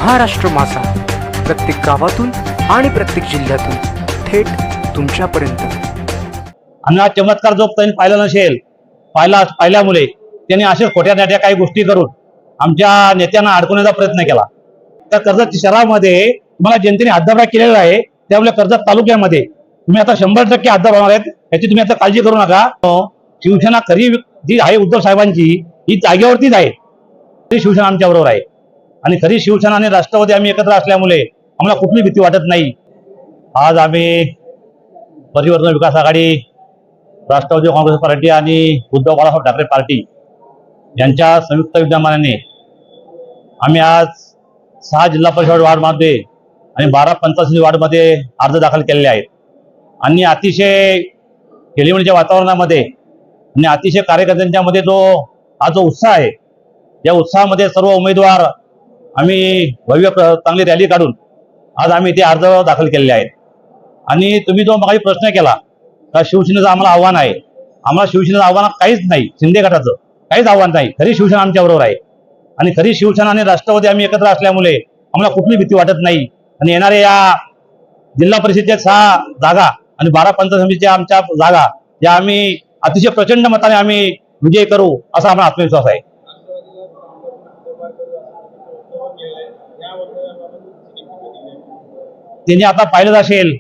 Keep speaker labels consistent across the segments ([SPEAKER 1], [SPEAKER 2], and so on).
[SPEAKER 1] महाराष्ट्र माझा, प्रत्येक गावातून आणि प्रत्येक जिल्ह्यातून थेट तुमच्यापर्यंत।
[SPEAKER 2] आणि हा चमत्कार जो त्यांनी पाहिला नसेल, पाहिल्यामुळे त्यांनी अशा खोट्या नाट्या काही गोष्टी करून आमच्या नेत्यांना अडकवण्याचा प्रयत्न केला। तर कर्जत शहरामध्ये तुम्हाला जनतेने हद्दबार केलेला आहे, त्यामुळे कर्जत तालुक्यामध्ये तुम्ही आता 100% हद्दबार होणार आहेत, याची तुम्ही आता काळजी करू नका। शिवसेना खरी जी आहे उद्धव साहेबांची, ही जागेवरतीच आहे। तरी शिवसेना आमच्या बरोबर आहे आणि खरी शिवसेना आणि राष्ट्रवादी आम्ही एकत्र असल्यामुळे आम्हाला कुठली भीती वाटत नाही। आज आम्ही परिवर्तन विकास आघाडी, राष्ट्रवादी काँग्रेस पार्टी आणि उद्धव बाळासाहेब ठाकरे पार्टी यांच्या संयुक्त विद्यमानाने आम्ही आज 6 जिल्हा परिषद वार्डमध्ये आणि 12 पंचायत वार्डमध्ये अर्ज दाखल केलेले आहेत आणि अतिशय खेळीमेळीच्या वातावरणामध्ये आणि अतिशय कार्यकर्त्यांच्या मध्ये हा जो उत्साह आहे, या उत्साहामध्ये सर्व उमेदवार आम्ही भव्य चांगली रॅली काढून आज आम्ही इथे अर्ज दाखल केलेले आहेत। आणि तुम्ही जो मागे प्रश्न केला का शिवसेनेचं आम्हाला आव्हान आहे, आम्हाला शिवसेनेचं आव्हान काहीच नाही, शिंदे गटाचं काहीच आव्हान नाही। खरी शिवसेना आमच्या बरोबर आहे आणि खरी शिवसेना आणि राष्ट्रवादी आम्ही एकत्र असल्यामुळे आम्हाला कुठली भीती वाटत नाही। आणि येणाऱ्या या जिल्हा परिषदेच्या 6 जागा आणि 12 पंचायत समितीच्या आमच्या जागा या आम्ही अतिशय प्रचंड मताने आम्ही विजय करू असा आम्हाला आत्मविश्वास आहे। त्यांनी आता पाहिलं असेल,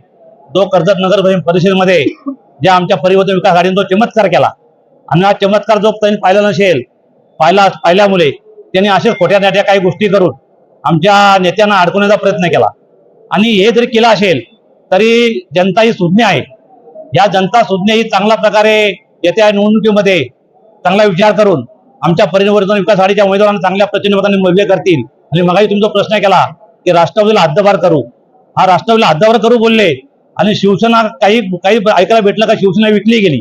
[SPEAKER 2] जो कर्जत नगर परिषदेमध्ये ज्या आमच्या परिवर्तन विकास आघाडीने जो चमत्कार केला आणि हा चमत्कार जो त्यांनी पाहिला नसेल, पाहिल्यामुळे त्यांनी अशा खोट्या नाट्या काही गोष्टी करून आमच्या नेत्यांना अडकवण्याचा प्रयत्न केला। आणि हे जरी केलं असेल तरी जनता ही सुज्ञ आहे। या जनता सुज्ञ ही चांगल्या प्रकारे येत्या निवडणुकीमध्ये चांगला विचार करून आमच्या परिवर्तन विकास आघाडीच्या उमेदवारांना चांगल्या प्रचंड मताने विजय करतील। आणि मगाही तुमचा प्रश्न केला की राष्ट्रवादीला हद्दबार करू, हा राष्ट्रवादीला हद्दबार करू बोलले आणि शिवसेना काही ऐकायला भेटलं का शिवसेना विकली गेली।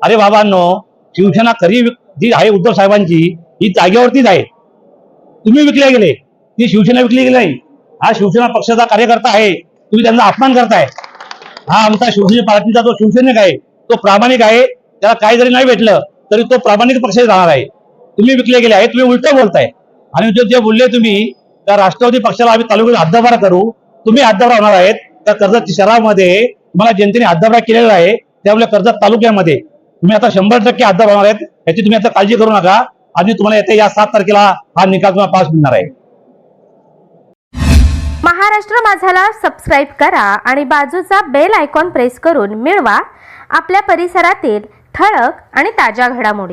[SPEAKER 2] अरे बाबांनो, शिवसेना खरी जी आहे उद्धव साहेबांची, ही जागेवरतीच आहे। तुम्ही विकले गेले, ती शिवसेना विकली गेली नाही। हा शिवसेना पक्षाचा कार्यकर्ता आहे, तुम्ही त्यांचा अपमान करताय। हा आमचा शिवसेना पार्टीचा जो शिवसैनिक आहे तो प्रामाणिक आहे, त्याला काही जरी नाही भेटलं तरी तो प्रामाणिक पक्षात राहणार आहे। तुम्ही विकले गेले आहे, तुम्ही उलट बोलताय। आणि जे बोलले तुम्ही त्या राष्ट्रवादी पक्षाला आम्ही तालुक्यात हद्दबार करू, तुम्ही हद्दबार होणार आहेत। त्या कर्जत शहरामध्ये तुम्हाला जनतेने हद्दबार केलेला आहे, त्यामुळे कर्जत तालुक्यामध्ये तुम्ही आता 100% हद्दबार होणार आहेत, याची तुम्ही आता काळजी करू नका। आणि तुम्हाला येत्या या 7 तारखेला हा निकाल तुम्हाला पास मिळणार आहे।
[SPEAKER 3] महाराष्ट्र माझाला सबस्क्राईब करा आणि बाजूचा बेल आयकॉन प्रेस करून मिळवा आपल्या परिसरातील ठळक आणि ताज्या घडामोडी।